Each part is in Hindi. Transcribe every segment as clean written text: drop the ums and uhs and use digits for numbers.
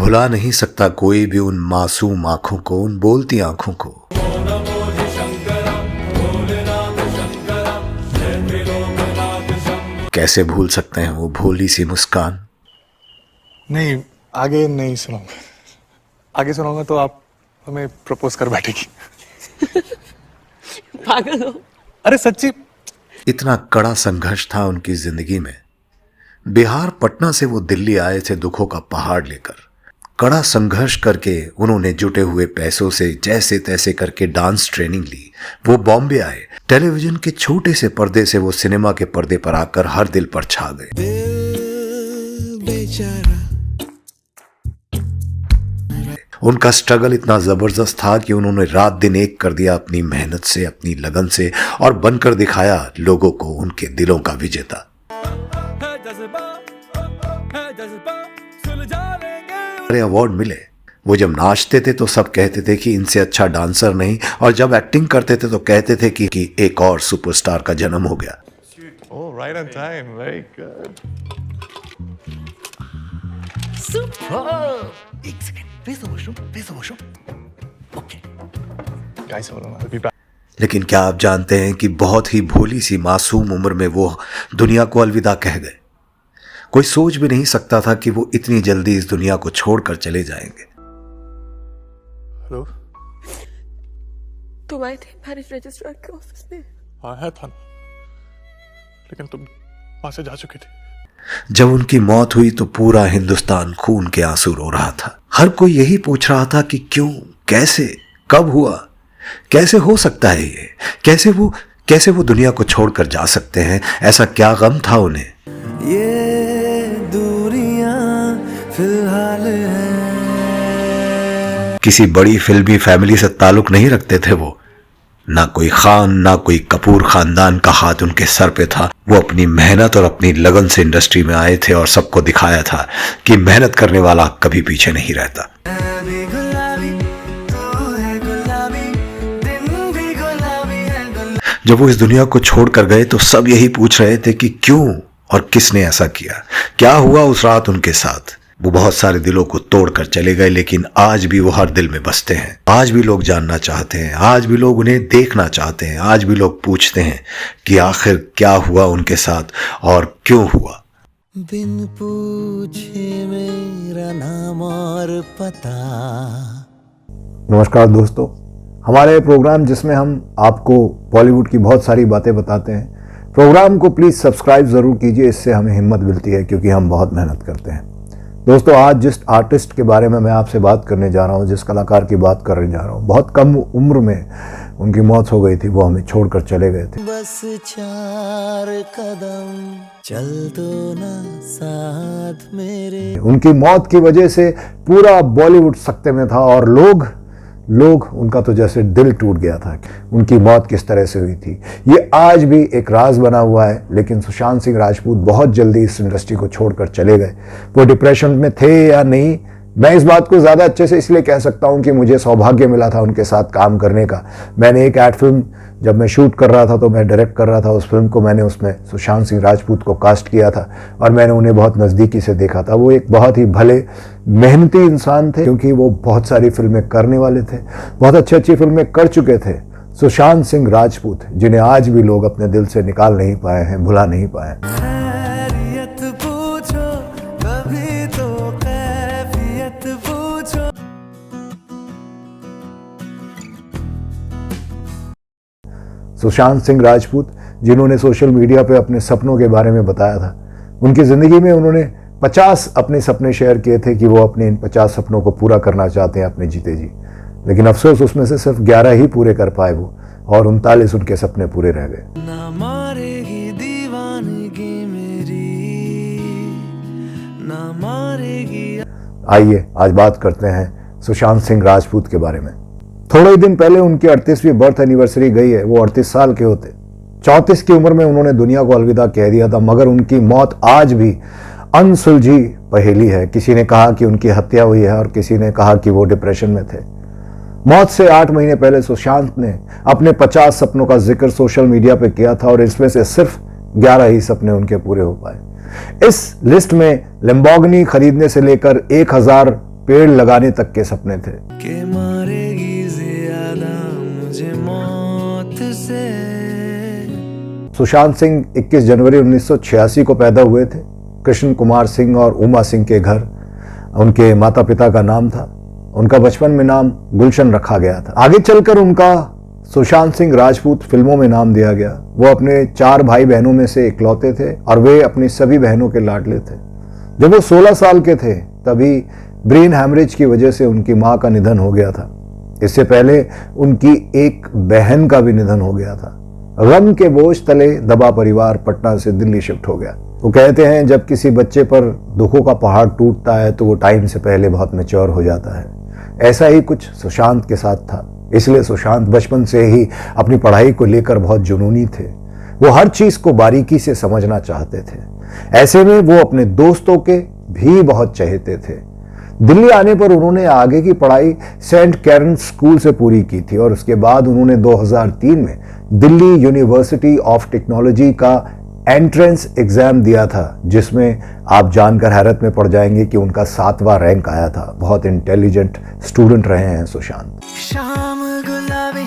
भुला नहीं सकता कोई भी उन मासूम आंखों को, उन बोलती आंखों को। कैसे भूल सकते हैं वो भोली सी मुस्कान। नहीं, आगे नहीं सुनाऊंगा। आगे सुनाऊंगा तो आप हमें प्रपोज कर बैठेगी। पागल हो? अरे सच्ची। इतना कड़ा संघर्ष था उनकी जिंदगी में। बिहार पटना से वो दिल्ली आए थे दुखों का पहाड़ लेकर। कड़ा संघर्ष करके उन्होंने जुटे हुए पैसों से जैसे तैसे करके डांस ट्रेनिंग ली। वो बॉम्बे आए। टेलीविजन के छोटे से पर्दे से वो सिनेमा के पर्दे पर आकर हर दिल पर छा गए। उनका स्ट्रगल इतना जबरदस्त था कि उन्होंने रात दिन एक कर दिया अपनी मेहनत से, अपनी लगन से, और बनकर दिखाया लोगों को उनके दिलों का विजेता। अवार्ड मिले। वो जब नाचते थे तो सब कहते थे कि इनसे अच्छा डांसर नहीं, और जब एक्टिंग करते थे तो कहते थे कि एक और सुपरस्टार का जन्म हो गया। Oh, right on time. Very good. Superb. एक second, please the washroom. Okay. Guys, hold on. I'll be back. लेकिन क्या आप जानते हैं कि बहुत ही भोली सी मासूम उम्र में वो दुनिया को अलविदा कह गए। कोई सोच भी नहीं सकता था कि वो इतनी जल्दी इस दुनिया को छोड़कर चले जाएंगे। हेलो। तुम आए थे मैरिज रजिस्ट्रार के ऑफिस में? आया था, लेकिन तुम वहां से जा चुके थे। जब उनकी मौत हुई तो पूरा हिंदुस्तान खून के आंसू रो रहा था। हर कोई यही पूछ रहा था कि क्यों, कैसे, कब हुआ, कैसे हो सकता है ये, कैसे वो दुनिया को छोड़कर जा सकते हैं। ऐसा क्या गम था उन्हें। ये दूरियां फिलहाल है। किसी बड़ी फिल्मी फैमिली से ताल्लुक नहीं रखते थे वो। ना कोई खान, ना कोई कपूर खानदान का हाथ उनके सर पे था। वो अपनी मेहनत और अपनी लगन से इंडस्ट्री में आए थे और सबको दिखाया था कि मेहनत करने वाला कभी पीछे नहीं रहता। जब वो इस दुनिया को छोड़कर गए तो सब यही पूछ रहे थे कि क्यों और किसने ऐसा किया, क्या हुआ उस रात उनके साथ। वो बहुत सारे दिलों को तोड़कर चले गए, लेकिन आज भी वो हर दिल में बसते हैं। आज भी लोग जानना चाहते हैं, आज भी लोग उन्हें देखना चाहते हैं, आज भी लोग पूछते हैं कि आखिर क्या हुआ उनके साथ और क्यों हुआ। बिन पूछे मेरा नाम और पता। नमस्कार दोस्तों, हमारे प्रोग्राम जिसमें हम आपको बॉलीवुड की बहुत सारी बातें बताते हैं, प्रोग्राम को प्लीज़ सब्सक्राइब ज़रूर कीजिए। इससे हमें हिम्मत मिलती है क्योंकि हम बहुत मेहनत करते हैं। दोस्तों, आज जिस आर्टिस्ट के बारे में मैं आपसे बात करने जा रहा हूँ, जिस कलाकार की बात करने जा रहा हूँ, बहुत कम उम्र में उनकी मौत हो गई थी। वो हमें छोड़कर चले गए थे। बस 4 कदम चल दो ना साथ मेरे। उनकी मौत की वजह से पूरा बॉलीवुड सकते में था और लोग उनका तो जैसे दिल टूट गया था। उनकी मौत किस तरह से हुई थी ये आज भी एक राज बना हुआ है। लेकिन सुशांत सिंह राजपूत बहुत जल्दी इस इंडस्ट्री को छोड़कर चले गए। वो डिप्रेशन में थे या नहीं, मैं इस बात को ज़्यादा अच्छे से इसलिए कह सकता हूं कि मुझे सौभाग्य मिला था उनके साथ काम करने का। मैंने एक एड फिल्म जब मैं शूट कर रहा था तो मैं डायरेक्ट कर रहा था उस फिल्म को। मैंने उसमें सुशांत सिंह राजपूत को कास्ट किया था और मैंने उन्हें बहुत नज़दीकी से देखा था। वो एक बहुत ही भले मेहनती इंसान थे क्योंकि वो बहुत सारी फिल्में करने वाले थे, बहुत अच्छी फिल्में कर चुके थे। सुशांत सिंह राजपूत, जिन्हें आज भी लोग अपने दिल से निकाल नहीं पाए हैं, भुला नहीं पाए। सुशांत सिंह राजपूत, जिन्होंने सोशल मीडिया पे अपने सपनों के बारे में बताया था। उनकी ज़िंदगी में उन्होंने 50 अपने सपने शेयर किए थे कि वो अपने इन 50 सपनों को पूरा करना चाहते हैं अपने जीते जी। लेकिन अफसोस उसमें से सिर्फ 11 ही पूरे कर पाए वो, और 39 उनके सपने पूरे रह गए। ना मारेगी दीवानगी मेरी, ना मारेगी। आइए आज बात करते हैं सुशांत सिंह राजपूत के बारे में। थोड़े ही दिन पहले उनकी 38वीं बर्थ एनिवर्सरी गई है। वो 38 साल के होते। 34 की उम्र में उन्होंने दुनिया को अलविदा कह दिया था, मगर उनकी मौत आज भी अनसुलझी पहेली है। किसी ने कहा कि उनकी हत्या हुई है और किसी ने कहा कि वो डिप्रेशन में थे। मौत से 8 महीने पहले सुशांत ने अपने 50 सपनों का जिक्र सोशल मीडिया पे किया था और इसमें से सिर्फ 11 ही सपने उनके पूरे हो पाए। इस लिस्ट में लैम्बोर्गिनी खरीदने से लेकर 1000 पेड़ लगाने तक के सपने थे। के मारेगी ज्यादा मुझे मौत से। सुशांत सिंह 21 जनवरी 1986 को पैदा हुए थे कृष्ण कुमार सिंह और उमा सिंह के घर। उनके माता पिता का नाम था, उनका बचपन में नाम गुलशन रखा गया था। आगे चलकर उनका सुशांत सिंह राजपूत फिल्मों में नाम दिया गया। वो अपने 4 भाई बहनों में से इकलौते थे और वे अपनी सभी बहनों के लाडले थे। जब वो 16 साल के थे तभी ब्रेन हैमरेज की वजह से उनकी मां का निधन हो गया था। इससे पहले उनकी एक बहन का भी निधन हो गया था। गम के बोझ तले दबा परिवार पटना से दिल्ली शिफ्ट हो गया। वो कहते हैं जब किसी बच्चे पर दुखों का पहाड़ टूटता है तो वो टाइम से पहले बहुत मैच्योर हो जाता है। ऐसा ही कुछ सुशांत के साथ था। इसलिए सुशांत बचपन से ही अपनी पढ़ाई को लेकर बहुत जुनूनी थे। वो हर चीज को बारीकी से समझना चाहते थे। ऐसे में वो अपने दोस्तों के भी बहुत चहेते थे। दिल्ली आने पर उन्होंने आगे की पढ़ाई सेंट कैरन्स स्कूल से पूरी की थी और उसके बाद उन्होंने 2003 में दिल्ली यूनिवर्सिटी ऑफ टेक्नोलॉजी का एंट्रेंस एग्जाम दिया था, जिसमें आप जानकर हैरत में पड़ जाएंगे कि उनका 7वां रैंक आया था। बहुत इंटेलिजेंट स्टूडेंट रहे हैं सुशांत। शाम गुलाबी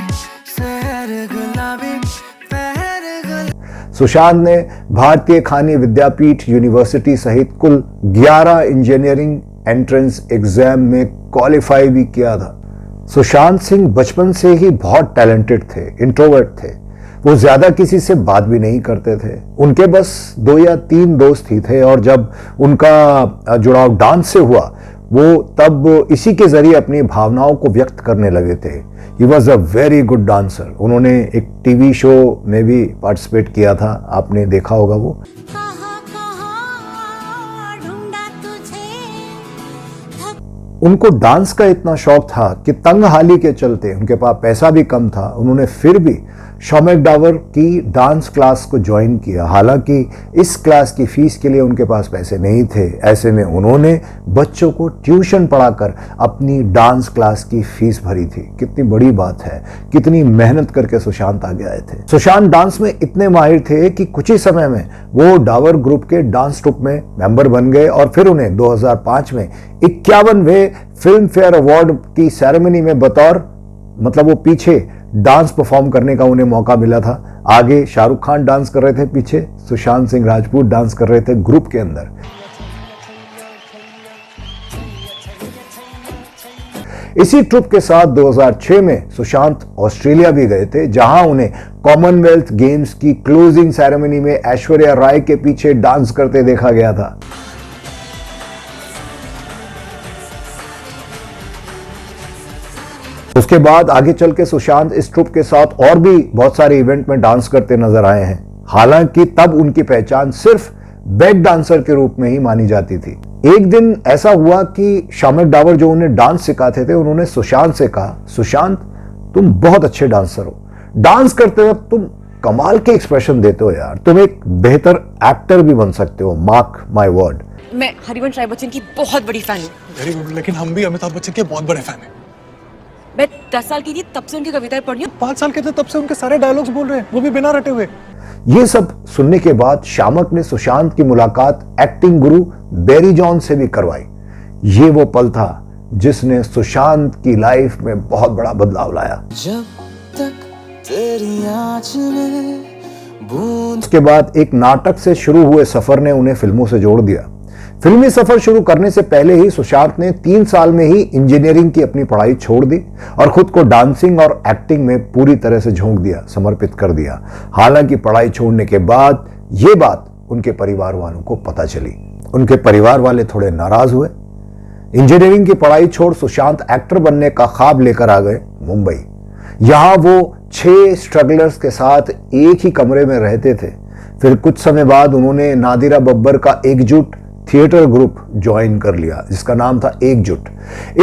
शहर गुलाबी पहर सुशांत ने भारतीय खानी विद्यापीठ यूनिवर्सिटी सहित कुल 11 इंजीनियरिंग एंट्रेंस एग्जाम में क्वालिफाई भी किया था। सुशांत सिंह बचपन से ही बहुत टैलेंटेड थे, इंट्रोवर्ट थे। वो ज्यादा किसी से बात भी नहीं करते थे। उनके बस 2 या 3 दोस्त ही थे और जब उनका जुड़ाव डांस से हुआ वो तब इसी के जरिए अपनी भावनाओं को व्यक्त करने लगे थे। He was a very good dancer. उन्होंने एक टीवी शो में भी पार्टिसिपेट किया था, आपने देखा होगा वो। उनको डांस का इतना शौक था कि तंग हाली के चलते उनके पास पैसा भी कम था। उन्होंने फिर भी शॉ मैकडॉवर की डांस क्लास को ज्वाइन किया। हालांकि इस क्लास की फीस के लिए उनके पास पैसे नहीं थे। ऐसे में उन्होंने बच्चों को ट्यूशन पढ़ाकर अपनी डांस क्लास की फीस भरी थी। कितनी बड़ी बात है, कितनी मेहनत करके सुशांत आगे आए थे। सुशांत डांस में इतने माहिर थे कि कुछ ही समय में वो डावर ग्रुप के डांस ट्रुप में मेंबर बन गए और फिर उन्हें 2005 में 51वें फिल्म फेयर अवार्ड की सेरेमनी में बतौर वो पीछे डांस परफॉर्म करने का उन्हें मौका मिला था। आगे शाहरुख खान डांस कर रहे थे, पीछे सुशांत सिंह राजपूत डांस कर रहे थे ग्रुप के अंदर। इसी ट्रुप के साथ 2006 में सुशांत ऑस्ट्रेलिया भी गए थे, जहां उन्हें कॉमनवेल्थ गेम्स की क्लोजिंग सेरेमनी में ऐश्वर्या राय के पीछे डांस करते देखा गया था। उसके बाद आगे चल के सुशांत इस ट्रुप के साथ और भी बहुत सारे इवेंट में डांस करते नजर आए हैं। हालांकि तब उनकी पहचान सिर्फ बैक डांसर के रूप में ही मानी जाती थी। एक दिन ऐसा हुआ कि शॉ मैकडॉवर जो उन्हें डांस सिखाते थे, उन्होंने सुशांत से कहा, सुशांत तुम बहुत अच्छे डांसर हो, डांस करते वक्त तुम कमाल के एक्सप्रेशन देते हो यार, तुम एक बेहतर एक्टर भी बन सकते हो, मार्क माय वर्ड। मैं हरिवंश राय बच्चन की बहुत बड़ी फैन हूँ। वेरी गुड, लेकिन हम भी अमिताभ बच्चन के बहुत बड़े फैन हैं। मैं 10 साल की थी तब से उनकी कविताएं पढ़ी हूँ। 5 साल के थे तब से उनके सारे डायलॉग्स बोल रहे हैं, वो भी बिना रटे हुए। ये सब सुनने के बाद शामक ने सुशांत की मुलाकात एक्टिंग गुरु बेरी जॉन से भी करवाई। ये वो पल था जिसने सुशांत की लाइफ में बहुत बड़ा बदलाव लाया। जब तक तेरी आँच में बूंद। उसके बाद एक नाटक से शुरू हुए सफर ने उन्हें फिल्मों से जोड़ दिया। फिल्मी सफर शुरू करने से पहले ही सुशांत ने 3 साल में ही इंजीनियरिंग की अपनी पढ़ाई छोड़ दी और खुद को डांसिंग और एक्टिंग में पूरी तरह से झोंक दिया, समर्पित कर दिया। हालांकि पढ़ाई छोड़ने के बाद यह बात उनके परिवार वालों को पता चली। उनके परिवार वाले थोड़े नाराज हुए। इंजीनियरिंग की पढ़ाई छोड़ सुशांत एक्टर बनने का ख्वाब लेकर आ गए मुंबई। यहां वो 6 स्ट्रगलर्स के साथ एक ही कमरे में रहते थे। फिर कुछ समय बाद उन्होंने नादिरा बब्बर का एकजुट थिएटर ग्रुप ज्वाइन कर लिया, जिसका नाम था एकजुट।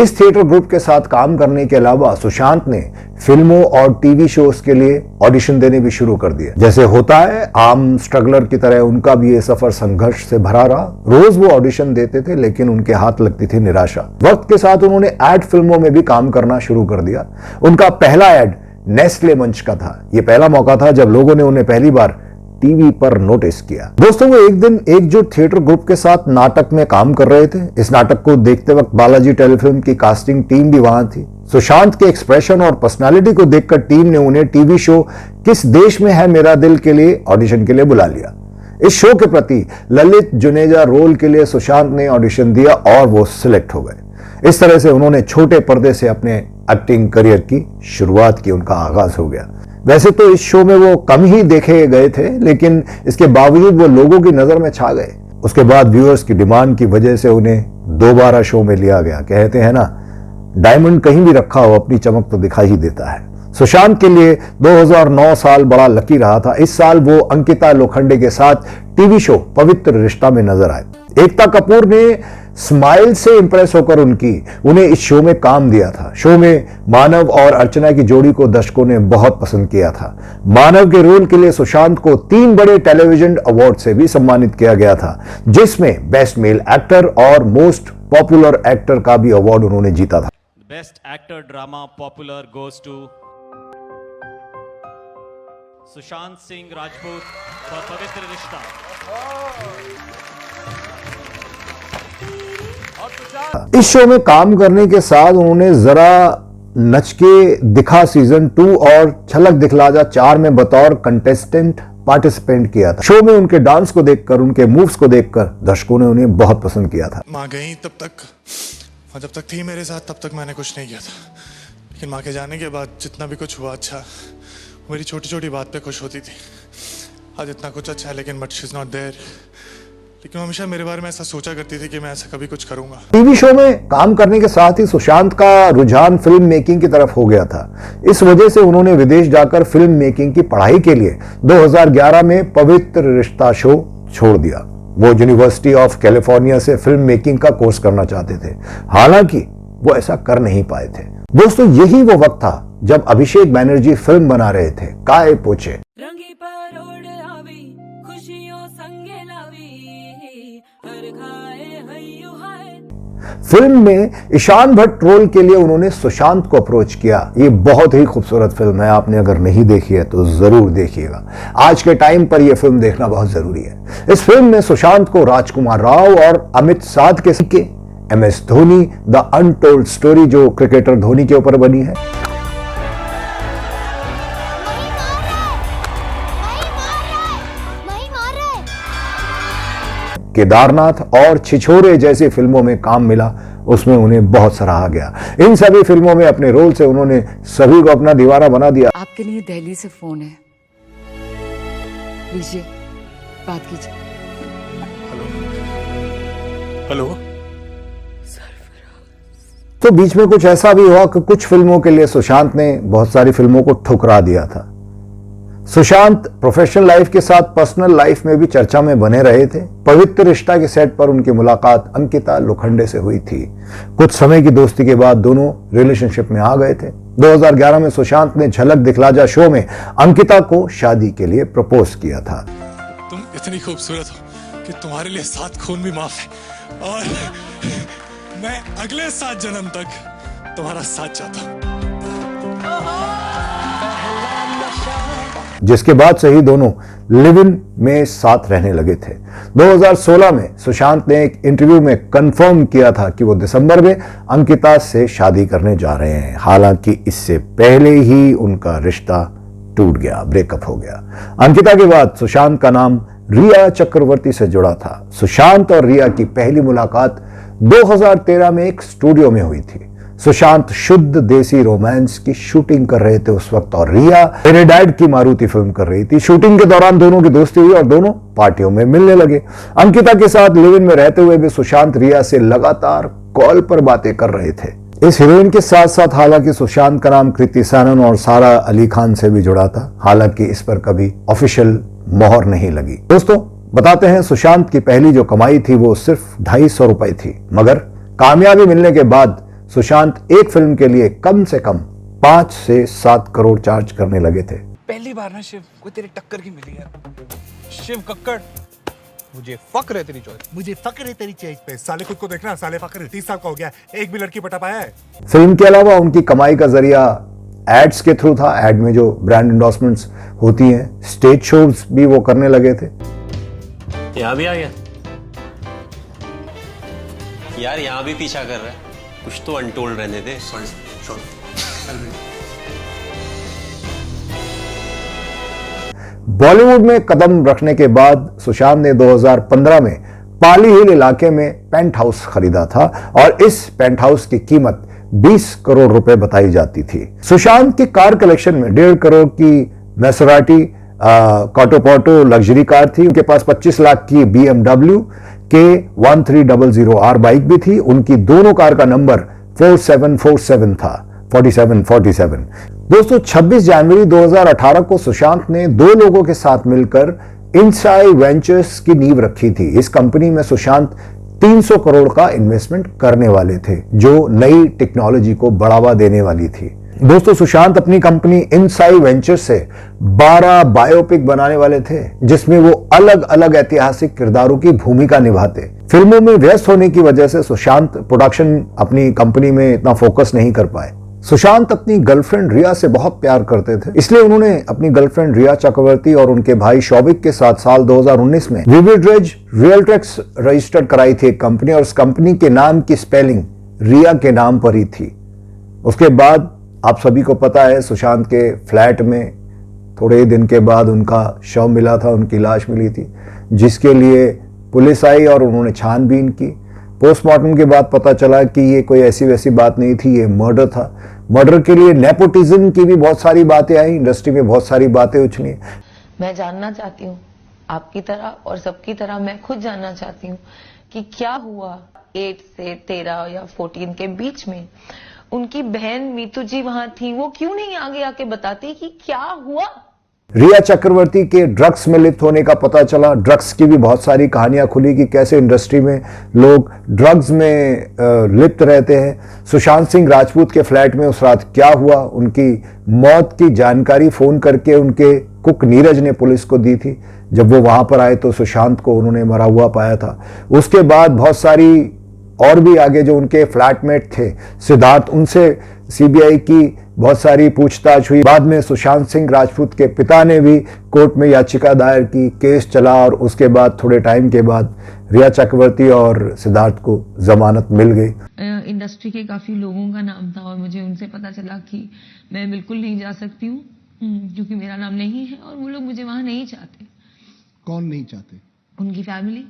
इस थिएटर ग्रुप के साथ काम करने के अलावा सुशांत ने फिल्मों और टीवी शोज के लिए ऑडिशन देने भी शुरू कर दिए। जैसे होता है आम स्ट्रगलर की तरह उनका भी ये सफर संघर्ष से भरा रहा। रोज वो ऑडिशन देते थे, लेकिन उनके हाथ लगती थी निराशा। वक्त के साथ उन्होंने एड फिल्मों में भी काम करना शुरू कर दिया। उनका पहला एड नेस्ले मंच का था। यह पहला मौका था जब लोगों ने उन्हें पहली बार टीवी पर नोटिस किया। दोस्तों, वो एक दिन एकजुट थिएटर ग्रुप के साथ नाटक में काम कर रहे थे। इस नाटक को देखते वक्त बालाजी टेलीफिल्म की कास्टिंग टीम भी वहां थी। सुशांत के एक्सप्रेशन और पर्सनालिटी को देखकर टीम ने उन्हें टीवी शो किस देश में है मेरा दिल के लिए ऑडिशन के लिए बुला लिया। इस शो के प्रति ललित जुनेजा रोल के लिए सुशांत ने ऑडिशन दिया और वो सिलेक्ट हो गए। इस तरह से उन्होंने छोटे पर्दे से अपने एक्टिंग करियर की शुरुआत की, उनका आगाज हो गया। वैसे तो इस शो में वो कम ही देखे गए थे, लेकिन इसके बावजूद वो लोगों की नजर में छा गए। उसके बाद व्यूअर्स की डिमांड की वजह से उन्हें दोबारा शो में लिया गया। कहते हैं ना, डायमंड कहीं भी रखा हो अपनी चमक तो दिखाई ही देता है। सुशांत के लिए 2009 साल बड़ा लकी रहा था। इस साल वो अंकिता लोखंडे के साथ टीवी शो पवित्र रिश्ता में नजर आए। एकता कपूर ने स्माइल से इंप्रेस होकर उन्हें इस शो में काम दिया था। शो में मानव और अर्चना की जोड़ी को दर्शकों ने बहुत पसंद किया था। मानव के रोल के लिए सुशांत को 3 बड़े टेलीविजन अवार्ड से भी सम्मानित किया गया था, जिसमें बेस्ट मेल एक्टर और मोस्ट पॉपुलर एक्टर का भी अवार्ड उन्होंने जीता था। Best actor drama popular goes to Sushant Singh Rajput for Pavitra Rishta. इस शो में काम करने के साथ उन्होंने जरा नच के दिखा सीजन 2 और छलक दिखला जा 4 में बतौर कंटेस्टेंट पार्टिसिपेंट किया था। शो में उनके डांस को देखकर, उनके मूव्स को देखकर दर्शकों ने उन्हें बहुत पसंद किया था। माँ गई तब तक, और जब तक थी मेरे साथ तब तक मैंने कुछ नहीं किया था, लेकिन माँ के जाने के बाद जितना भी कुछ हुआ अच्छा, मेरी छोटी छोटी बात पे खुश होती थी। आज इतना कुछ अच्छा है लेकिन but she is not there. लेकिन वो हमेशा मेरे बारे में ऐसा सोचा करती थी कि मैं ऐसा कभी कुछ करूंगा। टीवी शो में काम करने के साथ ही सुशांत का रुझान फिल्म मेकिंग की तरफ हो गया था। इस वजह से उन्होंने विदेश जाकर फिल्म मेकिंग की पढ़ाई के लिए 2011 में पवित्र रिश्ता शो छोड़ दिया। वो यूनिवर्सिटी ऑफ कैलिफोर्निया से फिल्म मेकिंग का कोर्स करना चाहते थे, हालांकि वो ऐसा कर नहीं पाए थे। दोस्तों, यही वो वक्त था जब अभिषेक बैनर्जी फिल्म बना रहे थे काय पोचे। रंगी परोड़ आवी खुशियों संगे लावी हर खाए हय्यू हाय। फिल्म में ईशान भट्ट रोल के लिए उन्होंने सुशांत को अप्रोच किया। ये बहुत ही खूबसूरत फिल्म है, आपने अगर नहीं देखी है तो जरूर देखिएगा। आज के टाइम पर यह फिल्म देखना बहुत जरूरी है। इस फिल्म में सुशांत को राजकुमार राव और अमित साध के सिक्के, MS Dhoni the untold story जो क्रिकेटर धोनी के ऊपर बनी है, केदारनाथ और छिछोरे जैसी फिल्मों में काम मिला, उसमें उन्हें बहुत सराहा गया। इन सभी फिल्मों में अपने रोल से उन्होंने सभी को अपना दीवाना बना दिया। आपके लिए दिल्ली से फोन है, लीजिए बात कीजिए। हेलो। तो बीच में कुछ ऐसा भी हुआ कि कुछ फिल्मों के लिए सुशांत ने बहुत सारी फिल्मों को ठुकरा दिया था। सुशांत प्रोफेशनल लाइफ के साथ पर्सनल लाइफ में भी चर्चा में बने रहे थे। पवित्र रिश्ता के सेट पर उनकी मुलाकात अंकिता लोखंडे से हुई थी। कुछ समय की दोस्ती के बाद दोनों रिलेशनशिप में आ गए थे। 2011 में सुशांत ने झलक दिखला जा शो में अंकिता को शादी के लिए प्रपोज किया था। तुम इतनी खूबसूरत हो कि तुम्हारे लिए 7 खून भी माफ है, और मैं अगले 7 जन्म तक तुम्हारा साथ चाहता हूं। जिसके बाद से ही दोनों लिव इन में साथ रहने लगे थे। 2016 में सुशांत ने एक इंटरव्यू में कंफर्म किया था कि वो दिसंबर में अंकिता से शादी करने जा रहे हैं। हालांकि इससे पहले ही उनका रिश्ता टूट गया, ब्रेकअप हो गया। अंकिता के बाद सुशांत का नाम रिया चक्रवर्ती से जुड़ा था। सुशांत और रिया की पहली मुलाकात 2013 में एक स्टूडियो में हुई थी। सुशांत शुद्ध देसी रोमांस की शूटिंग कर रहे थे उस वक्त, और रिया मेरे डैड की मारुति फिल्म कर रही थी। शूटिंग के दौरान दोनों की दोस्ती हुई और दोनों पार्टियों में मिलने लगे। अंकिता के साथ लिव इन में रहते हुए भी सुशांत रिया से लगातार कॉल पर बातें कर रहे थे। इस हीरोइन के साथ साथ हालांकि सुशांत का नाम कृति सैनन और सारा अली खान से भी जुड़ा था, हालांकि इस पर कभी ऑफिशियल मोहर नहीं लगी। दोस्तों, बताते हैं सुशांत की पहली जो कमाई थी वो सिर्फ 250 रुपए थी, मगर कामयाबी मिलने के बाद सुशांत एक फिल्म के लिए कम से कम 5 से 7 करोड़ चार्ज करने लगे थे। पहली बार ना शिव कोई तेरे टक्कर की मिली है। शिव कक्कड़, मुझे फक्र है तेरी चॉइस। मुझे फक्र है तेरी चॉइस पे। साले खुद को देखना, साले फक्र 30 साल का हो गया, एक भी लड़की पटा पाया है। फिल्म के अलावा उनकी कमाई का जरिया एड्स के थ्रू था, एड में जो ब्रांड एंडोर्समेंट्स होती हैं, स्टेज शोज भी वो करने लगे थे। यहाँ भी आ गया यार, यहाँ भी पीछा कर रहा है, कुछ तो अनटोल्ड रहने दे। बॉलीवुड में कदम रखने के बाद सुशांत ने 2015 में पाली हिल इलाके में पेंट हाउस खरीदा था और इस पेंट हाउस की कीमत 20 करोड़ रुपए बताई जाती थी। सुशांत की कार कलेक्शन में 1.5 करोड़ की मैसेराटी कॉटोपोटो लग्जरी कार थी। उनके पास 25 लाख की BMW के 1300R बाइक भी थी। उनकी दोनों कार का नंबर 4747 था, 4747। दोस्तों 26 जनवरी 2018 को सुशांत ने 2 लोगों के साथ मिलकर इनसाई वेंचर्स की नींव रखी थी। इस कंपनी में सुशांत 300 करोड़ का इन्वेस्टमेंट करने वाले थे, जो नई टेक्नोलॉजी को बढ़ावा देने वाली थी। दोस्तों सुशांत अपनी कंपनी इनसाई वेंचर्स से 12 बायोपिक बनाने वाले थे, जिसमें वो अलग अलग ऐतिहासिक किरदारों की भूमिका निभाते। फिल्मों में व्यस्त होने की वजह से सुशांत प्रोडक्शन अपनी कंपनी में इतना फोकस नहीं कर पाए। सुशांत अपनी गर्लफ्रेंड रिया से बहुत प्यार करते थे, इसलिए उन्होंने अपनी गर्लफ्रेंड रिया चक्रवर्ती और उनके भाई शौविक के साथ साल 2019 में विविड्रेज रियल्ट्रेक्स रजिस्टर्ड कराई थी एक कंपनी, और उस कंपनी के नाम की स्पेलिंग रिया के नाम पर ही थी। उसके बाद आप सभी को पता है सुशांत के फ्लैट में थोड़े ही दिन के बाद उनका शव मिला था, उनकी लाश मिली थी, जिसके लिए पुलिस आई और उन्होंने छानबीन की। पोस्टमार्टम के बाद पता चला कि ये कोई ऐसी वैसी बात नहीं थी, ये मर्डर था। मर्डर के लिए नेपोटिज्म की भी बहुत सारी बातें आई, इंडस्ट्री में बहुत सारी बातें उछली। मैं जानना चाहती हूँ आपकी तरह और सबकी तरह मैं खुद जानना चाहती हूँ कि क्या हुआ 8 से 13 या 14 के बीच में। उनकी बहन मीतू जी वहां थी, वो क्यों नहीं आगे आके बताती कि क्या हुआ। रिया चक्रवर्ती के ड्रग्स में लिप्त होने का पता चला। ड्रग्स की भी बहुत सारी कहानियां खुली कि कैसे इंडस्ट्री में लोग ड्रग्स में लिप्त रहते हैं। सुशांत सिंह राजपूत के फ्लैट में उस रात क्या हुआ, उनकी मौत की जानकारी फोन करके उनके कुक नीरज ने पुलिस को दी थी। जब वो वहां पर आए तो सुशांत को उन्होंने मरा हुआ पाया था। उसके बाद बहुत सारी और भी आगे जो उनके फ्लैटमेट थे सिद्धार्थ, उनसे सीबीआई की बहुत सारी पूछताछ हुई। बाद में सुशांत सिंह राजपूत के पिता ने भी कोर्ट में याचिका दायर की, केस चला और उसके बाद थोड़े टाइम के बाद रिया चक्रवर्ती और सिद्धार्थ को जमानत मिल गई। इंडस्ट्री के काफी लोगों का नाम था और मुझे उनसे पता चला कि मैं बिल्कुल नहीं जा सकती हूँ, क्योंकि मेरा नाम नहीं है और वो लोग मुझे वहां नहीं चाहते। कौन नहीं चाहते? उनकी फैमिली।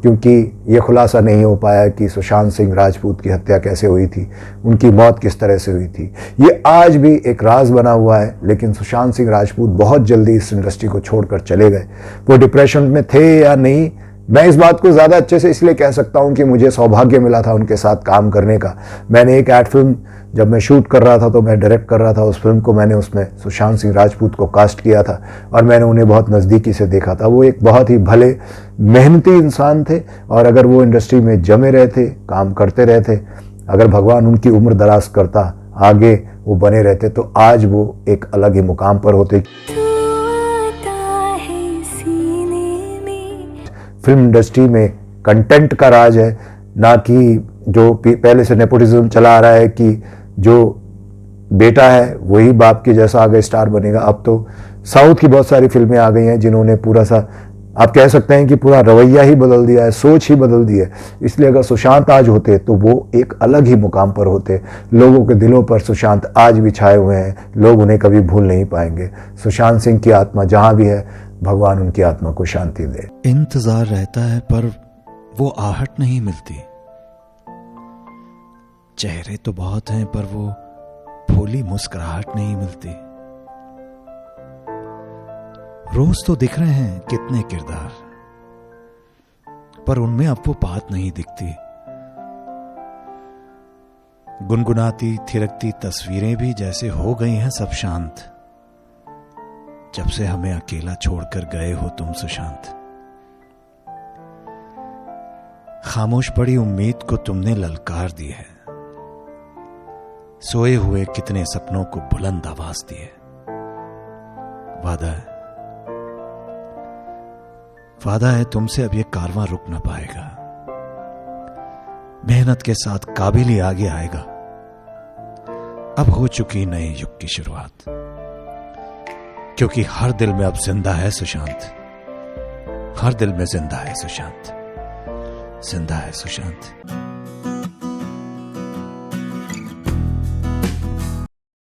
क्योंकि ये खुलासा नहीं हो पाया कि सुशांत सिंह राजपूत की हत्या कैसे हुई थी, उनकी मौत किस तरह से हुई थी। ये आज भी एक राज बना हुआ है। लेकिन सुशांत सिंह राजपूत बहुत जल्दी इस इंडस्ट्री को छोड़कर चले गए। वो डिप्रेशन में थे या नहीं, मैं इस बात को ज़्यादा अच्छे से इसलिए कह सकता हूँ कि मुझे सौभाग्य मिला था उनके साथ काम करने का। मैंने एक एड फिल्म जब मैं शूट कर रहा था तो मैं डायरेक्ट कर रहा था उस फिल्म को। मैंने उसमें सुशांत सिंह राजपूत को कास्ट किया था और मैंने उन्हें बहुत नज़दीकी से देखा था। वो एक बहुत ही भले मेहनती इंसान थे और अगर वो इंडस्ट्री में जमे रहते, काम करते रहते, अगर भगवान उनकी उम्र दराज करता, आगे वो बने रहते, तो आज वो एक अलग ही मुकाम पर होते। फिल्म इंडस्ट्री में कंटेंट का राज है, ना कि जो पहले से नेपोटिज्म चला आ रहा है कि जो बेटा है वही बाप के जैसा आगे स्टार बनेगा। अब तो साउथ की बहुत सारी फिल्में आ गई हैं जिन्होंने पूरा सा, आप कह सकते हैं कि पूरा रवैया ही बदल दिया है, सोच ही बदल दी है। इसलिए अगर सुशांत आज होते तो वो एक अलग ही मुकाम पर होते। लोगों के दिलों पर सुशांत आज भी छाए हुए हैं, लोग उन्हें कभी भूल नहीं पाएंगे। सुशांत सिंह की आत्मा जहां भी है, भगवान उनकी आत्मा को शांति दे। इंतजार रहता है पर वो आहट नहीं मिलती। चेहरे तो बहुत हैं पर वो फूली मुस्कुराहट नहीं मिलती। रोज तो दिख रहे हैं कितने किरदार, पर उनमें अब वो बात नहीं दिखती। गुनगुनाती थिरकती तस्वीरें भी जैसे हो गई हैं सब शांत, जब से हमें अकेला छोड़कर गए हो तुम सुशांत। खामोश पड़ी उम्मीद को तुमने ललकार दी है, सोए हुए कितने सपनों को बुलंद आवाज दी है। वादा है तुमसे अब ये कारवां रुक ना पाएगा। मेहनत के साथ काबिल ही आगे आएगा। अब हो चुकी नए युग की शुरुआत, क्योंकि हर दिल में अब जिंदा है सुशांत, हर दिल में जिंदा है सुशांत, जिंदा है सुशांत।